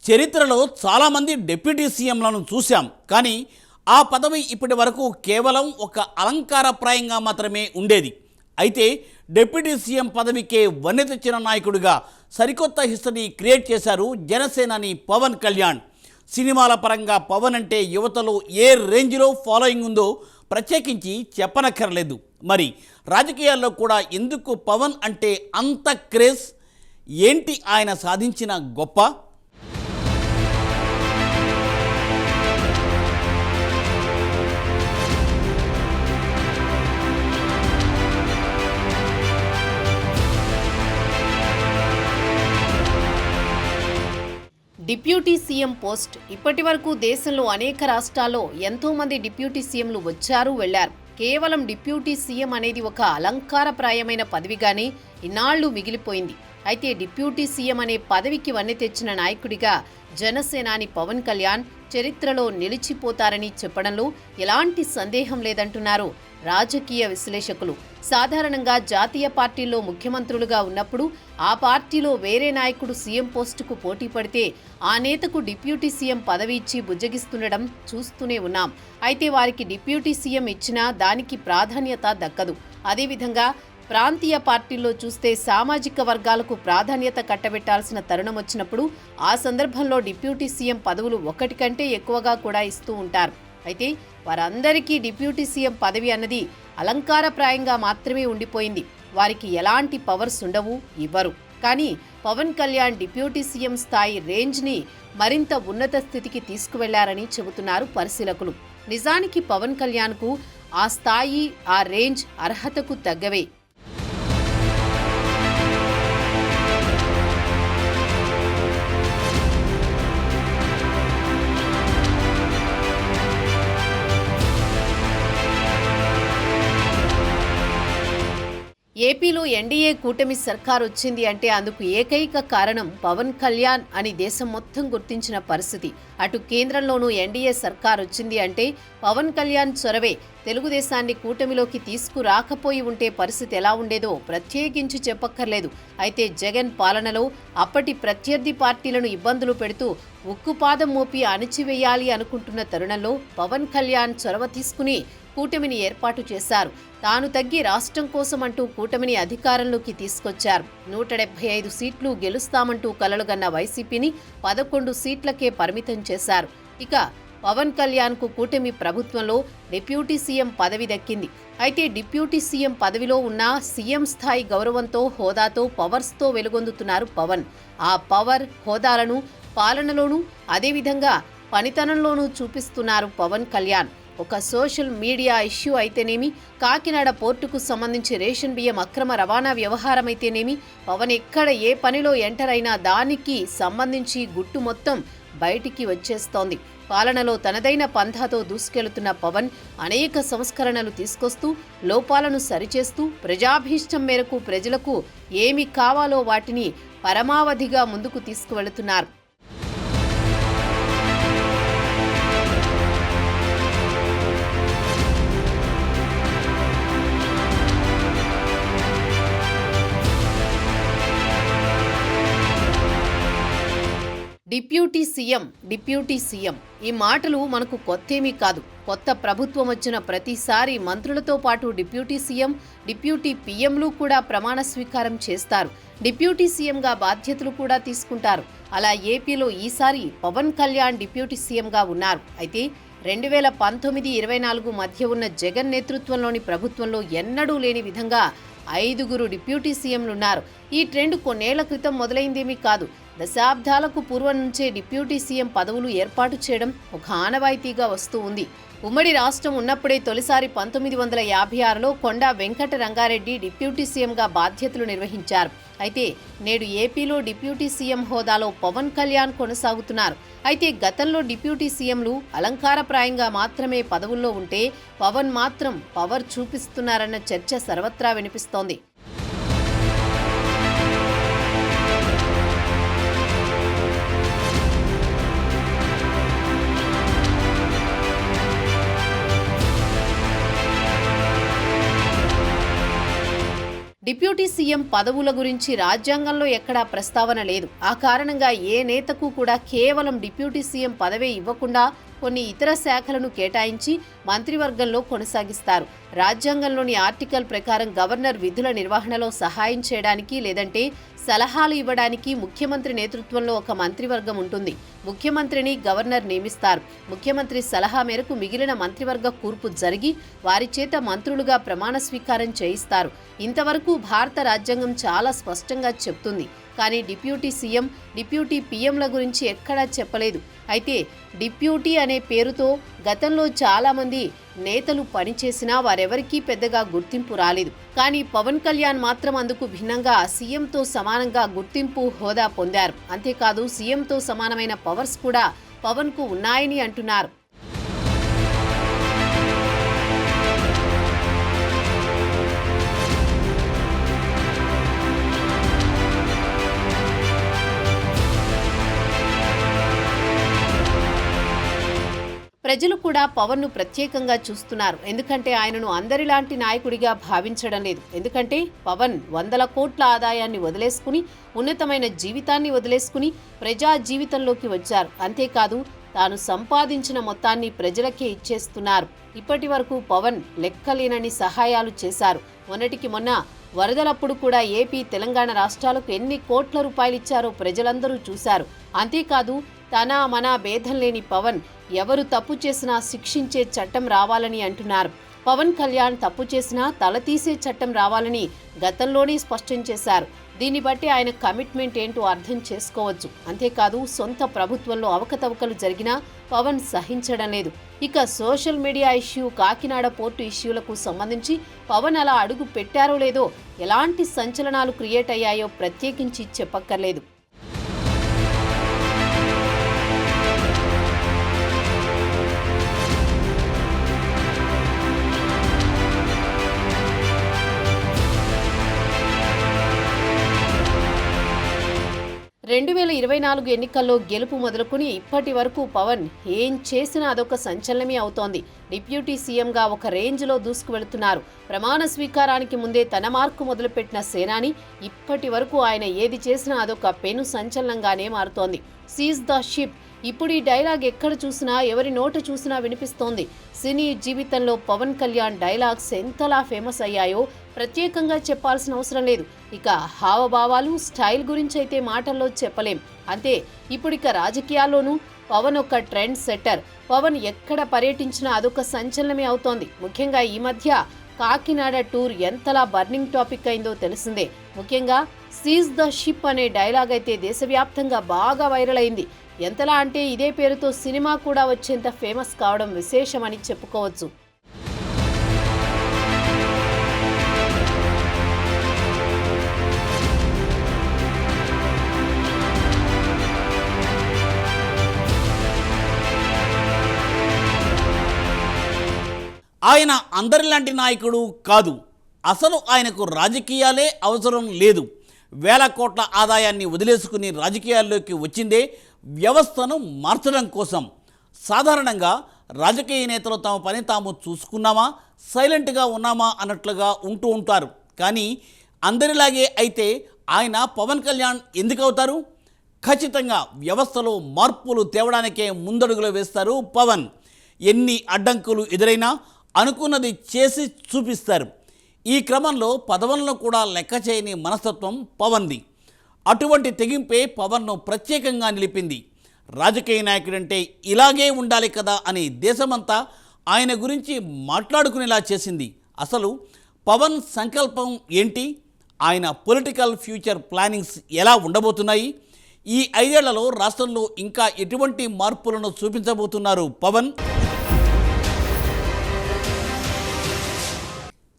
చరిత్రలో చాలామంది డిప్యూటీ సీఎంలను చూశాం, కానీ ఆ పదవి ఇప్పటి వరకు కేవలం ఒక అలంకారప్రాయంగా మాత్రమే ఉండేది. అయితే డిప్యూటీ సీఎం పదవికే వన్నె తెచ్చిన నాయకుడిగా సరికొత్త హిస్టరీ క్రియేట్ చేశారు జనసేనాని పవన్ కళ్యాణ్. సినిమాల పరంగా పవన్ అంటే యువతలో ఏ రేంజ్లో ఫాలోయింగ్ ఉందో ప్రత్యేకించి చెప్పనక్కర్లేదు. మరి రాజకీయాల్లో కూడా ఎందుకు పవన్ అంటే అంత క్రేజ్? ఏంటి ఆయన సాధించిన గొప్ప? డిప్యూటీ సీఎం పోస్ట్ ఇప్పటి వరకు దేశంలో అనేక రాష్ట్రాల్లో ఎంతో మంది డిప్యూటీ సీఎంలు వచ్చారు వెళ్లారు. కేవలం డిప్యూటీ సీఎం అనేది ఒక అలంకారప్రాయమైన పదవిగానే ఇన్నాళ్లు మిగిలిపోయింది. అయితే డిప్యూటీ సీఎం అనే పదవికి వన్నె తెచ్చిన నాయకుడిగా జనసేనాని పవన్ కళ్యాణ్ చరిత్రలో నిలిచిపోతారని చెప్పడంలో ఎలాంటి సందేహం లేదంటున్నారు రాజకీయ విశ్లేషకులు. సాధారణంగా జాతీయ పార్టీల్లో ముఖ్యమంత్రులుగా ఉన్నప్పుడు ఆ పార్టీలో వేరే నాయకుడు సీఎం పోస్టుకు పోటీ పడితే ఆ నేతకు డిప్యూటీ సీఎం పదవి ఇచ్చి బుజ్జగిస్తుండడం చూస్తూనే ఉన్నాం. అయితే వారికి డిప్యూటీ సీఎం ఇచ్చినా దానికి ప్రాధాన్యత దక్కదు. అదేవిధంగా ప్రాంతీయ పార్టీల్లో చూస్తే సామాజిక వర్గాలకు ప్రాధాన్యత కట్టబెట్టాల్సిన తరుణం వచ్చినప్పుడు ఆ సందర్భంలో డిప్యూటీ సీఎం పదవులు ఒకటి కంటే ఎక్కువగా కూడా ఇస్తూ ఉంటారు. అయితే వారందరికీ డిప్యూటీ సీఎం పదవి అన్నది అలంకారప్రాయంగా మాత్రమే ఉండిపోయింది. వారికి ఎలాంటి పవర్స్ ఉండవు, ఇవ్వరు. కానీ పవన్ కళ్యాణ్ డిప్యూటీ సీఎం స్థాయి రేంజ్ని మరింత ఉన్నత స్థితికి తీసుకువెళ్లారని చెబుతున్నారు పరిశీలకులు. నిజానికి పవన్ కళ్యాణ్కు ఆ స్థాయి, ఆ రేంజ్ అర్హతకు తగ్గవే. ఏపీలో ఎన్డీఏ కూటమి సర్కార్ వచ్చింది అంటే అందుకు ఏకైక కారణం పవన్ కళ్యాణ్ అని దేశం మొత్తం గుర్తించిన పరిస్థితి. అటు కేంద్రంలోనూ ఎన్డీఏ సర్కార్ వచ్చింది అంటే పవన్ కళ్యాణ్ చొరవే. తెలుగుదేశాన్ని కూటమిలోకి తీసుకురాకపోయి ఉంటే పరిస్థితి ఎలా ఉండేదో ప్రత్యేకించి చెప్పక్కర్లేదు. అయితే జగన్ పాలనలో అప్పటి ప్రత్యర్థి పార్టీలను ఇబ్బందులు పెడుతూ ఉక్కుపాదం మోపి అణిచివేయాలి అనుకుంటున్న తరుణంలో పవన్ కళ్యాణ్ చొరవ తీసుకుని కూటమిని ఏర్పాటు చేశారు. తాను తగ్గి రాష్ట్రం కోసం అంటూ కూటమిని అధికారంలోకి తీసుకొచ్చారు. 175 సీట్లు గెలుస్తామంటూ కలలుగన్న వైసీపీని 11 సీట్లకే పరిమితం చేశారు. ఇక పవన్ కళ్యాణ్కు కూటమి ప్రభుత్వంలో డిప్యూటీ సీఎం పదవి దక్కింది. అయితే డిప్యూటీ సీఎం పదవిలో ఉన్న సీఎం స్థాయి గౌరవంతో, హోదాతో, పవర్స్తో వెలుగొందుతున్నారు పవన్. ఆ పవర్, హోదాలను పాలనలోనూ అదేవిధంగా పనితనంలోనూ చూపిస్తున్నారు పవన్ కళ్యాణ్. ఒక సోషల్ మీడియా ఇష్యూ అయితేనేమి, కాకినాడ పోర్టుకు సంబంధించి రేషన్ బియ్యం అక్రమ రవాణా వ్యవహారం అయితేనేమి, పవన్ ఎక్కడ ఏ పనిలో ఎంటర్ అయినా దానికి సంబంధించి గుట్టు మొత్తం బయటికి వచ్చేస్తోంది. పాలనలో తనదైన పంథాతో దూసుకెళ్తున్న పవన్ అనేక సంస్కరణలు తీసుకొస్తూ, లోపాలను సరిచేస్తూ, ప్రజాభీష్టం మేరకు ప్రజలకు ఏమి కావాలో వాటిని పరమావధిగా ముందుకు తీసుకువెళుతున్నారు. డిప్యూటీ సీఎం ఈ మాటలు మనకు కొత్తేమీ కాదు. కొత్త ప్రభుత్వం వచ్చిన ప్రతిసారి మంత్రులతో పాటు డిప్యూటీ సీఎం, డిప్యూటీ పీఎంలు కూడా ప్రమాణ స్వీకారం చేస్తారు. డిప్యూటీ సీఎంగా బాధ్యతలు కూడా తీసుకుంటారు. అలా ఏపీలో ఈసారి పవన్ కళ్యాణ్ డిప్యూటీ సీఎంగా ఉన్నారు. అయితే 2019-24 మధ్య ఉన్న జగన్ నేతృత్వంలోని ప్రభుత్వంలో ఎన్నడూ లేని విధంగా 5 డిప్యూటీ సీఎంలున్నారు. ఈ ట్రెండ్ కొన్నేళ్ల క్రితం మొదలైందేమీ కాదు. దశాబ్దాలకు పూర్వం నుంచే డిప్యూటీ సీఎం పదవులు ఏర్పాటు చేయడం ఒక ఆనవాయితీగా వస్తూ ఉంది. ఉమ్మడి రాష్ట్రం ఉన్నప్పుడే తొలిసారి 1956లో కొండా వెంకట రంగారెడ్డి డిప్యూటీ సీఎంగా బాధ్యతలు నిర్వహించారు. అయితే నేడు ఏపీలో డిప్యూటీ సీఎం హోదాలో పవన్ కళ్యాణ్ కొనసాగుతున్నారు. అయితే గతంలో డిప్యూటీ సీఎంలు అలంకారప్రాయంగా మాత్రమే పదవుల్లో ఉంటే పవన్ మాత్రం పవర్ చూపిస్తున్నారన్న చర్చ సర్వత్రా వినిపిస్తోంది. డిప్యూటీ సీఎం పదవుల గురించి రాజ్యాంగంలో ఎక్కడా ప్రస్తావన లేదు. ఆ కారణంగా ఏ నేతకు కూడా కేవలం డిప్యూటీ సీఎం పదవే ఇవ్వకుండా కొన్ని ఇతర శాఖలను కేటాయించి మంత్రివర్గంలో కొనసాగిస్తారు. రాజ్యాంగంలోని ఆర్టికల్ ప్రకారం గవర్నర్ విధుల నిర్వహణలో సహాయం చేయడానికి లేదంటే సలహాలు ఇవ్వడానికి ముఖ్యమంత్రి నేతృత్వంలో ఒక మంత్రివర్గం ఉంటుంది. ముఖ్యమంత్రిని గవర్నర్ నియమిస్తారు. ముఖ్యమంత్రి సలహా మేరకు మిగిలిన మంత్రివర్గ కూర్పు జరిగి వారి చేత మంత్రులుగా ప్రమాణ స్వీకారం చేయిస్తారు. ఇంతవరకు భారత రాజ్యాంగం చాలా స్పష్టంగా చెప్తుంది. కానీ డిప్యూటీ సీఎం, డిప్యూటీ పీఎంల గురించి ఎక్కడా చెప్పలేదు. అయితే డిప్యూటీ అనే పేరుతో గతంలో చాలామంది నేతలు పనిచేసినా వారెవరికీ పెద్దగా గుర్తింపు రాలేదు. కానీ పవన్ కళ్యాణ్ మాత్రం అందుకు భిన్నంగా సీఎంతో సమానంగా గుర్తింపు, హోదా పొందారు. అంతేకాదు సీఎంతో సమానమైన పవర్స్ కూడా పవన్కు ఉన్నాయని అంటున్నారు. ప్రజలు కూడా పవన్ను ప్రత్యేకంగా చూస్తున్నారు. ఎందుకంటే ఆయనను అందరిలాంటి నాయకుడిగా భావించడం లేదు. ఎందుకంటే పవన్ 100 కోట్ల ఆదాయాన్ని వదిలేసుకుని, ఉన్నతమైన జీవితాన్ని వదిలేసుకుని ప్రజా జీవితంలోకి వచ్చారు. అంతేకాదు తాను సంపాదించిన మొత్తాన్ని ప్రజలకే ఇచ్చేస్తున్నారు. ఇప్పటి వరకు పవన్ లెక్కలేనని సహాయాలు చేశారు. మొన్నటికి మొన్న వరదలప్పుడు కూడా ఏపీ, తెలంగాణ రాష్ట్రాలకు ఎన్ని కోట్ల రూపాయలు ఇచ్చారో ప్రజలందరూ చూశారు. అంతేకాదు తన మన భేదం లేని పవన్ ఎవరు తప్పు చేసినా శిక్షించే చట్టం రావాలని అంటున్నారు. పవన్ కళ్యాణ్ తప్పు చేసినా తల తీసే చట్టం రావాలని గతంలోనే స్పష్టం చేశారు. దీన్ని బట్టి ఆయన కమిట్మెంట్ ఏంటో అర్థం చేసుకోవచ్చు. అంతేకాదు సొంత ప్రభుత్వంలో అవకతవకలు జరిగినా పవన్ సహించడం లేదు. ఇక social media issue, Kakinada port ఇష్యూలకు సంబంధించి పవన్ అలా అడుగు పెట్టారో లేదో, ఎలాంటి సంచలనాలు క్రియేట్ అయ్యాయో ప్రత్యేకించి చెప్పక్కర్లేదు. రెండు 2024 ఎన్నికల్లో గెలుపు మొదలుకుని ఇప్పటి వరకు పవన్ ఏం చేసినా అదొక సంచలనమే అవుతోంది. డిప్యూటీ సీఎంగా ఒక రేంజ్లో దూసుకువెళుతున్నారు. ప్రమాణ స్వీకారానికి ముందే తన మార్కు మొదలుపెట్టిన సేనాని ఇప్పటి వరకు ఆయన ఏది చేసినా అదొక పెను సంచలనంగానే మారుతోంది. Seize the ship. ఇప్పుడు ఈ డైలాగ్ ఎక్కడ చూసినా, ఎవరి నోట చూసినా వినిపిస్తోంది. సినీ జీవితంలో పవన్ కళ్యాణ్ డైలాగ్స్ ఎంతలా ఫేమస్ అయ్యాయో ప్రత్యేకంగా చెప్పాల్సిన అవసరం లేదు. ఇక హావభావాలు, స్టైల్ గురించి అయితే మాటల్లో చెప్పలేం. అంతే, ఇప్పుడిక రాజకీయాల్లోనూ పవన్ ఒక ట్రెండ్ సెట్టర్. పవన్ ఎక్కడ పర్యటించినా అదొక సంచలనమే అవుతోంది. ముఖ్యంగా ఈ మధ్య కాకినాడ టూర్ ఎంతలా బర్నింగ్ టాపిక్ అయిందో తెలిసిందే. ముఖ్యంగా సీజ్ ద షిప్ అనే డైలాగ్ అయితే దేశవ్యాప్తంగా బాగా వైరల్ అయింది. ఎంతలా అంటే ఇదే పేరుతో సినిమా కూడా వచ్చేంత ఫేమస్ కావడం విశేషమని చెప్పుకోవచ్చు. ఆయన అందరిలాంటి నాయకుడు కాదు. అసలు ఆయనకు రాజకీయాలే అవసరం లేదు. వేల కోట్ల ఆదాయాన్ని వదిలేసుకుని రాజకీయాల్లోకి వచ్చిందే వ్యవస్థను మార్చడం కోసం. సాధారణంగా రాజకీయ నేతలు తమ పని తాము చూసుకున్నామా, సైలెంట్గా ఉన్నామా అన్నట్లుగా ఉంటూ ఉంటారు. కానీ అందరిలాగే అయితే ఆయన పవన్ కళ్యాణ్ ఎందుకు అవుతారు? ఖచ్చితంగా వ్యవస్థలో మార్పులు తేవడానికే ముందడుగులు వేస్తారు పవన్. ఎన్ని అడ్డంకులు ఎదురైనా అనుకున్నది చేసి చూపిస్తారు. ఈ క్రమంలో పదవులను కూడా లెక్క చేయని మనస్తత్వం పవన్ది. అటువంటి తెగింపే పవన్ను ప్రత్యేకంగా నిలిపింది. రాజకీయ నాయకుడంటే ఇలాగే ఉండాలి కదా అని దేశమంతా ఆయన గురించి మాట్లాడుకునేలా చేసింది. అసలు పవన్ సంకల్పం ఏంటి? ఆయన పొలిటికల్ ఫ్యూచర్ ప్లానింగ్స్ ఎలా ఉండబోతున్నాయి? ఈ 5 ఏళ్లలో రాష్ట్రంలో ఇంకా ఎటువంటి మార్పులను చూపించబోతున్నారు పవన్?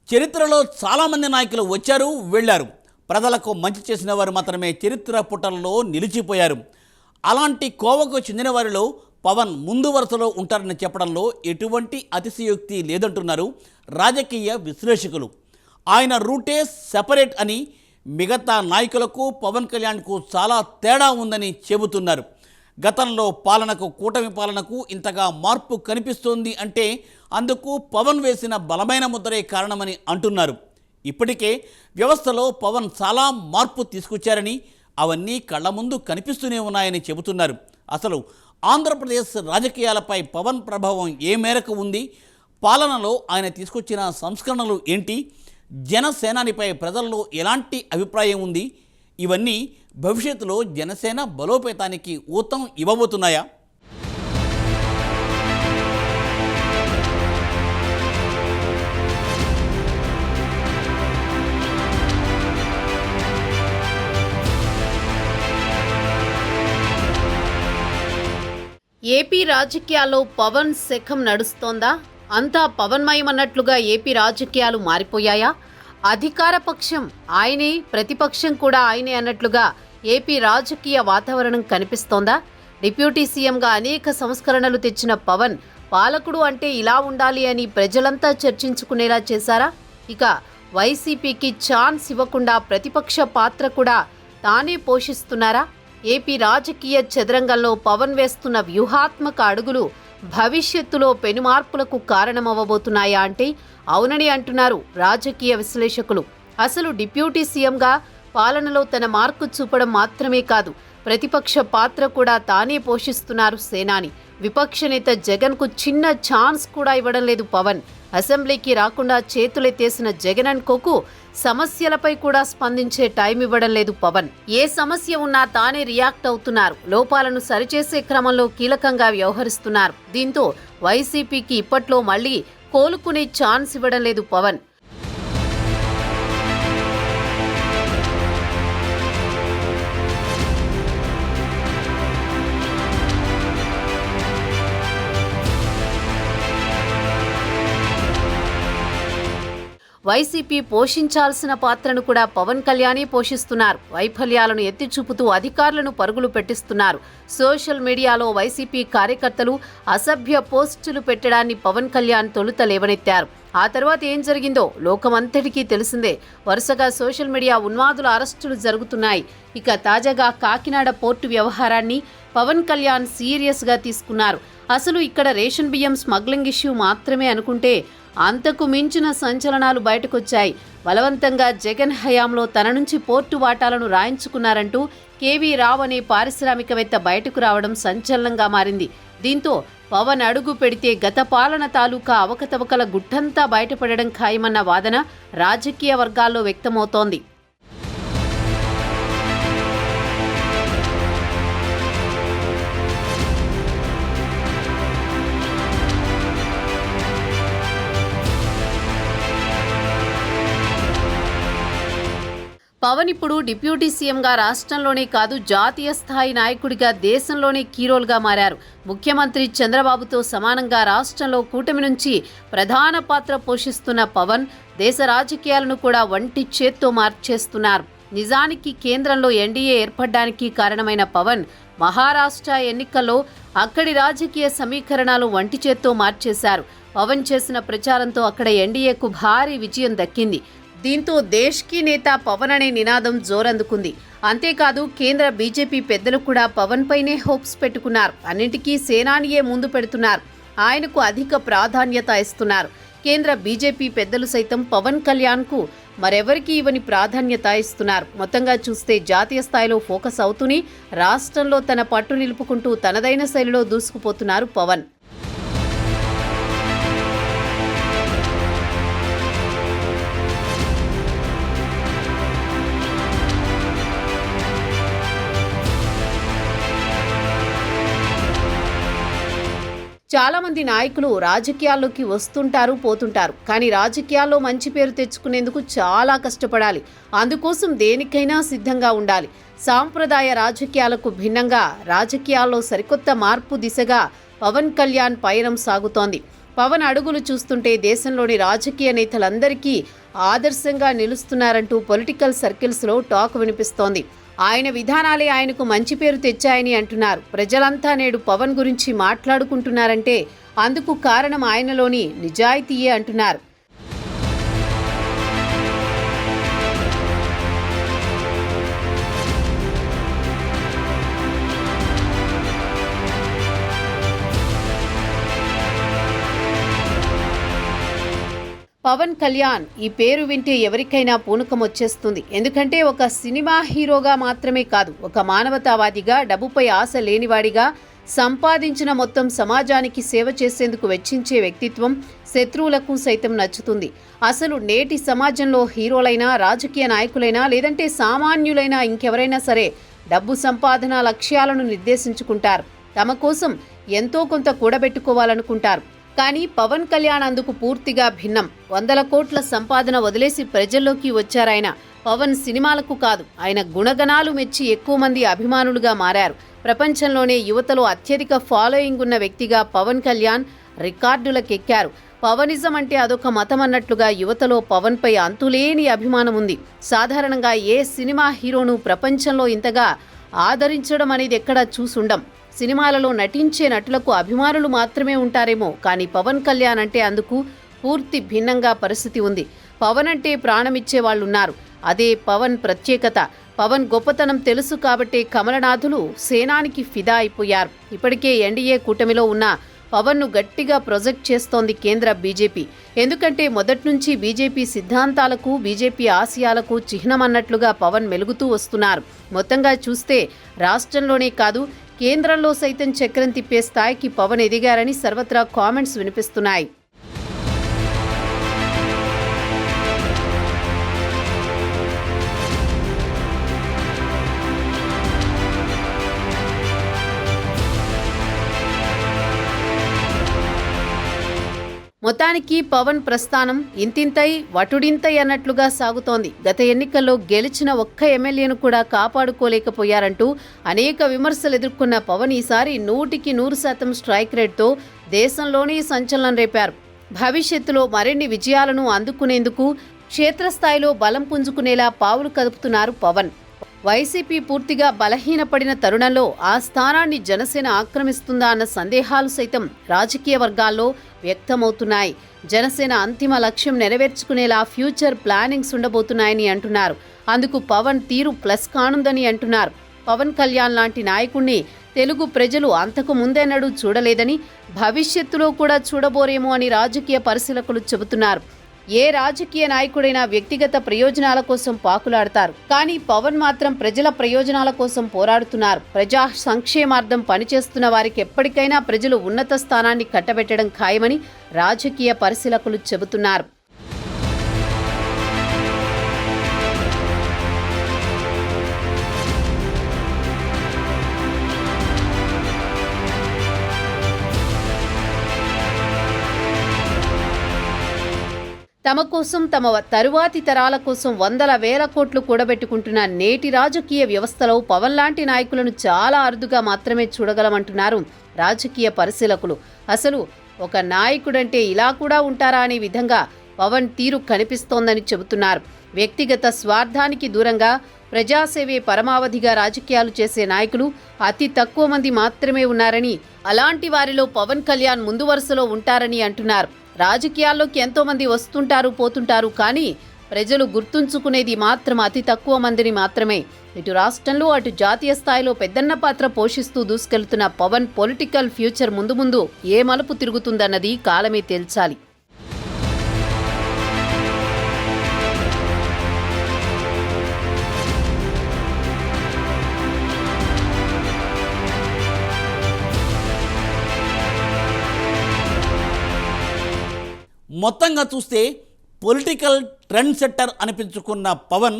చరిత్రలో చాలామంది నాయకులు వచ్చారు, వెళ్ళారు. ప్రజలకు మంచి చేసిన వారు మాత్రమే చరిత్ర పుటల్లో నిలిచిపోయారు. అలాంటి కోవకు చెందిన వారిలో పవన్ ముందు వరుసలో ఉంటారని చెప్పడంలో ఎటువంటి అతిశయోక్తి లేదంటున్నారు రాజకీయ విశ్లేషకులు. ఆయన రూటే సెపరేట్ అని, మిగతా నాయకులకు పవన్ కళ్యాణ్కు చాలా తేడా ఉందని చెబుతున్నారు. గతంలో పాలనకు, కూటమి పాలనకు ఇంతగా మార్పు కనిపిస్తోంది అంటే అందుకు పవన్ వేసిన బలమైన ముద్రే కారణమని అంటున్నారు. ఇప్పటికే వ్యవస్థలో పవన్ చాలా మార్పు తీసుకొచ్చారని, అవన్నీ కళ్ళ ముందు కనిపిస్తూనే ఉన్నాయని చెబుతున్నారు. అసలు ఆంధ్రప్రదేశ్ రాజకీయాలపై పవన్ ప్రభావం ఏ మేరకు ఉంది, పాలనలో ఆయన తీసుకొచ్చిన సంస్కరణలు ఏంటి, జనసేనానిపై ప్రజల్లో ఎలాంటి అభిప్రాయం ఉంది, ఇవన్నీ భవిష్యత్తులో జనసేన బలోపేతానికి ఊతం ఇవ్వబోతున్నాయా? ఏపీ రాజకీయాల్లో పవన్ శకం నడుస్తోందా? అంతా పవన్మయమన్నట్లుగా ఏపీ రాజకీయాలు మారిపోయాయా? అధికార పక్షం ఆయనే, ప్రతిపక్షం కూడా ఆయనే అన్నట్లుగా ఏపీ రాజకీయ వాతావరణం కనిపిస్తోందా? డిప్యూటీ సీఎంగా అనేక సంస్కరణలు తెచ్చిన పవన్ పాలకుడు అంటే ఇలా ఉండాలి అని ప్రజలంతా చర్చించుకునేలా చేశారా? ఇక వైసీపీకి ఛాన్స్ ఇవ్వకుండా ప్రతిపక్ష పాత్ర కూడా తానే పోషిస్తున్నారా? ఏపీ రాజకీయ చదరంగంలో పవన్ వేస్తున్న వ్యూహాత్మక అడుగులు భవిష్యత్తులో పెనుమార్పులకు కారణమవ్వబోతున్నాయా అంటే అవునని అంటున్నారు రాజకీయ విశ్లేషకులు. అసలు డిప్యూటీ సీఎంగా పాలనలో తన మార్కు చూపడం మాత్రమే కాదు, ప్రతిపక్ష పాత్ర కూడా తానే పోషిస్తున్నారు సేనాని. విపక్ష నేత జగన్కు చిన్న ఛాన్స్ కూడా ఇవ్వడం లేదు పవన్. అసెంబ్లీకి రాకుండా చేతులెత్తేసిన జగన్ అండ్ కోకు సమస్యలపై కూడా స్పందించే టైం ఇవ్వడం లేదు పవన్. ఏ సమస్య ఉన్నా తానే రియాక్ట్ అవుతున్నారు. లోపాలను సరిచేసే క్రమంలో కీలకంగా వ్యవహరిస్తున్నారు. దీంతో వైసీపీకి ఇప్పట్లో మళ్లీ కోలుకునే ఛాన్స్ ఇవ్వడం లేదు పవన్. వైసీపీ పోషించాల్సిన పాత్రను కూడా పవన్ కళ్యాణే పోషిస్తున్నారు. వైఫల్యాలను ఎత్తిచూపుతూ అధికారులను పరుగులు పెట్టిస్తున్నారు. సోషల్ మీడియాలో వైసీపీ కార్యకర్తలు అసభ్య పోస్టులు పెట్టడాన్ని పవన్ కళ్యాణ్ తొలుత లేవనెత్తారు. ఆ తర్వాత ఏం జరిగిందో లోకమంతటికీ తెలిసిందే. వరుసగా సోషల్ మీడియా ఉన్మాదుల అరెస్టులు జరుగుతున్నాయి. ఇక తాజాగా కాకినాడ పోర్టు వ్యవహారాన్ని పవన్ కళ్యాణ్ సీరియస్గా తీసుకున్నారు. అసలు ఇక్కడ రేషన్ బియ్యం స్మగ్లింగ్ ఇష్యూ మాత్రమే అనుకుంటే అంతకు మించిన సంచలనాలు బయటకొచ్చాయి. బలవంతంగా జగన్ హయాంలో తన నుంచి పోర్టు వాటాలను రాయించుకున్నారంటూ కేవీ రావు అనే పారిశ్రామికవేత్త బయటకు రావడం సంచలనంగా మారింది. దీంతో పవన్ అడుగు పెడితే గత పాలన తాలూకా అవకతవకల గుట్టంతా బయటపడడం ఖాయమన్న వాదన రాజకీయ వర్గాల్లో వ్యక్తమవుతోంది. పవన్ ఇప్పుడు డిప్యూటీ సీఎంగా రాష్ట్రంలోనే కాదు, జాతీయ స్థాయి నాయకుడిగా దేశంలోనే కీరోల్గా మారారు. ముఖ్యమంత్రి చంద్రబాబుతో సమానంగా రాష్ట్రంలో కూటమి నుంచి ప్రధాన పాత్ర పోషిస్తున్న పవన్ దేశ రాజకీయాలను కూడా వంటి చేత్తో మార్చేస్తున్నారు. నిజానికి కేంద్రంలో ఎన్డీఏ ఏర్పడడానికి కారణమైన పవన్ మహారాష్ట్ర ఎన్నికల్లో అక్కడి రాజకీయ సమీకరణాలు వంటి చేత్తో మార్చేశారు. పవన్ చేసిన ప్రచారంతో అక్కడ ఎన్డీఏకు భారీ విజయం దక్కింది. దీంతో దేశ్ కి నేత పవన్ అనే నినాదం జోరందుకుంది. అంతేకాదు కేంద్ర బీజేపీ పెద్దలు కూడా పవన్ పైనే హోప్స్ పెట్టుకున్నారు. అన్నింటికీ సేనానియే ముందు పెడుతున్నారు. ఆయనకు అధిక ప్రాధాన్యత ఇస్తున్నారు. కేంద్ర బీజేపీ పెద్దలు సైతం పవన్ కళ్యాణ్ కు మరెవరికి ఇవ్వని ప్రాధాన్యత ఇస్తున్నారు. మొత్తంగా చూస్తే జాతీయ స్థాయిలో ఫోకస్ అవుతూనే రాష్ట్రంలో తన పట్టు నిలుపుకుంటూ తనదైన శైలిలో దూసుకుపోతున్నారు పవన్. చాలా మంది నాయకులు రాజకీయాల్లోకి వస్తుంటారు, పోతుంటారు. కానీ రాజకీయాల్లో మంచి పేరు తెచ్చుకునేందుకు చాలా కష్టపడాలి. అందుకోసం దేనికైనా సిద్ధంగా ఉండాలి. సాంప్రదాయ రాజకీయాలకు భిన్నంగా రాజకీయాల్లో సరికొత్త మార్పు దిశగా పవన్ కళ్యాణ్ పయనం సాగుతోంది. పవన్ అడుగులు చూస్తుంటే దేశంలోని రాజకీయ నేతలందరికీ ఆదర్శంగా నిలుస్తున్నారంటూ పొలిటికల్ సర్కిల్స్లో టాక్ వినిపిస్తోంది. ఆయన విధానాలే ఆయనకు మంచి పేరు తెచ్చాయని అంటున్నారు. ప్రజలంతా నేడు పవన్ గురించి మాట్లాడుకుంటున్నారంటే అందుకు కారణం ఆయనలోని నిజాయితీయే అంటున్నారు. పవన్ కళ్యాణ్ ఈ పేరు వింటే ఎవరికైనా పూనకం వచ్చేస్తుంది. ఎందుకంటే ఒక సినిమా హీరోగా మాత్రమే కాదు, ఒక మానవతావాదిగా, డబ్బుపై ఆశ లేనివాడిగా, సంపాదించిన మొత్తం సమాజానికి సేవ చేసేందుకు వెచ్చించే వ్యక్తిత్వం శత్రువులకు సైతం నచ్చుతుంది. అసలు నేటి సమాజంలో హీరోలైనా, రాజకీయ నాయకులైనా, లేదంటే సామాన్యులైనా ఇంకెవరైనా సరే డబ్బు సంపాదన లక్ష్యాలను నిర్దేశించుకుంటారు. తమ కోసం ఎంతో కొంత కూడబెట్టుకోవాలనుకుంటారు. కానీ పవన్ కళ్యాణ్ అందుకు పూర్తిగా భిన్నం. 100 కోట్ల సంపాదన వదిలేసి ప్రజల్లోకి వచ్చారాయన. పవన్ సినిమాలకు కాదు, ఆయన గుణగణాలు మెచ్చి ఎక్కువ మంది అభిమానులుగా మారారు. ప్రపంచంలోనే యువతలో అత్యధిక ఫాలోయింగ్ ఉన్న వ్యక్తిగా పవన్ కళ్యాణ్ రికార్డులకెక్కారు. పవనిజం అంటే అదొక మతం అన్నట్లుగా యువతలో పవన్పై అంతులేని అభిమానం ఉంది. సాధారణంగా ఏ సినిమా హీరోను ప్రపంచంలో ఇంతగా ఆదరించడం అనేది ఎక్కడా చూసుండం. సినిమాలలో నటించే నటులకు అభిమానులు మాత్రమే ఉంటారేమో, కానీ పవన్ కళ్యాణ్ అంటే అందుకు పూర్తి భిన్నంగా పరిస్థితి ఉంది. పవన్ అంటే ప్రాణమిచ్చే వాళ్ళున్నారు. అదే పవన్ ప్రత్యేకత. పవన్ గొప్పతనం తెలుసు కాబట్టే కమలనాథులు సేనానికి ఫిదా అయిపోయారు. ఇప్పటికే ఎన్డీఏ కూటమిలో ఉన్న పవన్ను గట్టిగా ప్రొజెక్ట్ చేస్తోంది కేంద్ర బీజేపీ. ఎందుకంటే మొదటి నుంచి బీజేపీ సిద్ధాంతాలకు, బీజేపీ ఆశయాలకు చిహ్నమన్నట్లుగా పవన్ మెలుగుతూ వస్తున్నారు. మొత్తంగా చూస్తే రాష్ట్రంలోనే కాదు, కేంద్రంలో సైతం చక్రం తిప్పే స్థాయికి పవన్ ఎదిగారని సర్వత్రా కామెంట్స్ వినిపిస్తున్నాయి. మొత్తానికి పవన్ ప్రస్థానం ఇంతింతై వటుడింతై అన్నట్లుగా సాగుతోంది. గత ఎన్నికల్లో గెలిచిన ఒక్క ఎమ్మెల్యేను కూడా కాపాడుకోలేకపోయారంటూ అనేక విమర్శలు ఎదుర్కొన్న పవన్ ఈసారి 100% స్ట్రైక్ రేట్తో దేశంలోనే సంచలనం రేపారు. భవిష్యత్తులో మరిన్ని విజయాలను అందుకునేందుకు క్షేత్రస్థాయిలో బలం పుంజుకునేలా పావులు కదుపుతున్నారు పవన్. వైసీపీ పూర్తిగా బలహీనపడిన తరుణంలో ఆ స్థానాన్ని జనసేన ఆక్రమిస్తుందా అన్న సందేహాలు సైతం రాజకీయ వర్గాల్లో వ్యక్తమవుతున్నాయి. జనసేన అంతిమ లక్ష్యం నెరవేర్చుకునేలా ఫ్యూచర్ ప్లానింగ్స్ ఉండబోతున్నాయని అంటున్నారు. అందుకు పవన్ తీరు ప్లస్ కానుందని అంటున్నారు. పవన్ కళ్యాణ్ లాంటి నాయకుణ్ణి తెలుగు ప్రజలు అంతకు ముందెన్నడూ చూడలేదని, భవిష్యత్తులో కూడా చూడబోరేమో అని రాజకీయ పరిశీలకులు చెబుతున్నారు. ఏ రాజకీయ నాయకుడైనా వ్యక్తిగత ప్రయోజనాల కోసం పాకులాడతారు. కానీ పవన్ మాత్రం ప్రజల ప్రయోజనాల కోసం పోరాడుతున్నారు. ప్రజా సంక్షేమార్థం పనిచేస్తున్న వారికి ఎప్పటికైనా ప్రజలు ఉన్నత స్థానాన్ని కట్టబెట్టడం ఖాయమని రాజకీయ పరిశీలకులు చెబుతున్నారు. తమ కోసం, తమ తరువాతి తరాల కోసం 100,000 కోట్లు కూడబెట్టుకుంటున్న నేటి రాజకీయ వ్యవస్థలో పవన్ లాంటి నాయకులను చాలా అరుదుగా మాత్రమే చూడగలమంటున్నారు రాజకీయ పరిశీలకులు. అసలు ఒక నాయకుడంటే ఇలా కూడా ఉంటారా అనే విధంగా పవన్ తీరు కనిపిస్తోందని చెబుతున్నారు. వ్యక్తిగత స్వార్థానికి దూరంగా ప్రజాసేవే పరమావధిగా రాజకీయాలు చేసే నాయకులు అతి తక్కువ మంది మాత్రమే ఉన్నారని, అలాంటి వారిలో పవన్ కళ్యాణ్ ముందు వరుసలో ఉంటారని అంటున్నారు. రాజకీయాల్లోకి ఎంతో మంది వస్తుంటారు, పోతుంటారు, కానీ ప్రజలు గుర్తుంచుకునేది మాత్రం అతి తక్కువ మందిని మాత్రమే. ఇటు రాష్ట్రంలో, అటు జాతీయ స్థాయిలో పెద్దన్న పాత్ర పోషిస్తూ దూసుకెళ్తున్న పవన్ పొలిటికల్ ఫ్యూచర్ ముందు ముందు ఏ మలుపు తిరుగుతుందన్నది కాలమే తేల్చాలి. మొత్తంగా చూస్తే పొలిటికల్ ట్రెండ్ సెట్టర్ అనిపించుకున్న పవన్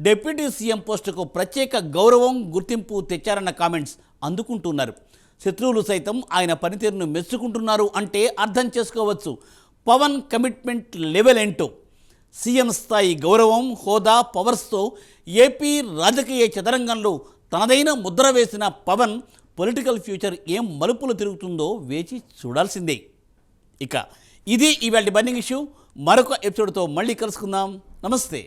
డిప్యూటీ సీఎం పోస్టుకు ప్రత్యేక గౌరవం, గుర్తింపు తెచ్చారన్న కామెంట్స్ అందుకుంటున్నారు. శత్రువులు సైతం ఆయన పనితీరును మెచ్చుకుంటున్నారు అంటే అర్థం చేసుకోవచ్చు పవన్ కమిట్మెంట్ లెవెల్ ఏంటో. సీఎం స్థాయి గౌరవం, హోదా, పవర్స్తో ఏపీ రాజకీయ చదరంగంలో తనదైన ముద్ర వేసిన పవన్ పొలిటికల్ ఫ్యూచర్ ఏం మలుపులు తిరుగుతుందో వేచి చూడాల్సిందే. ఇక ఇది ఇవాళ బర్నింగ్ ఇష్యూ. మరొక ఎపిసోడ్తో మళ్ళీ కలుసుకుందాం. నమస్తే.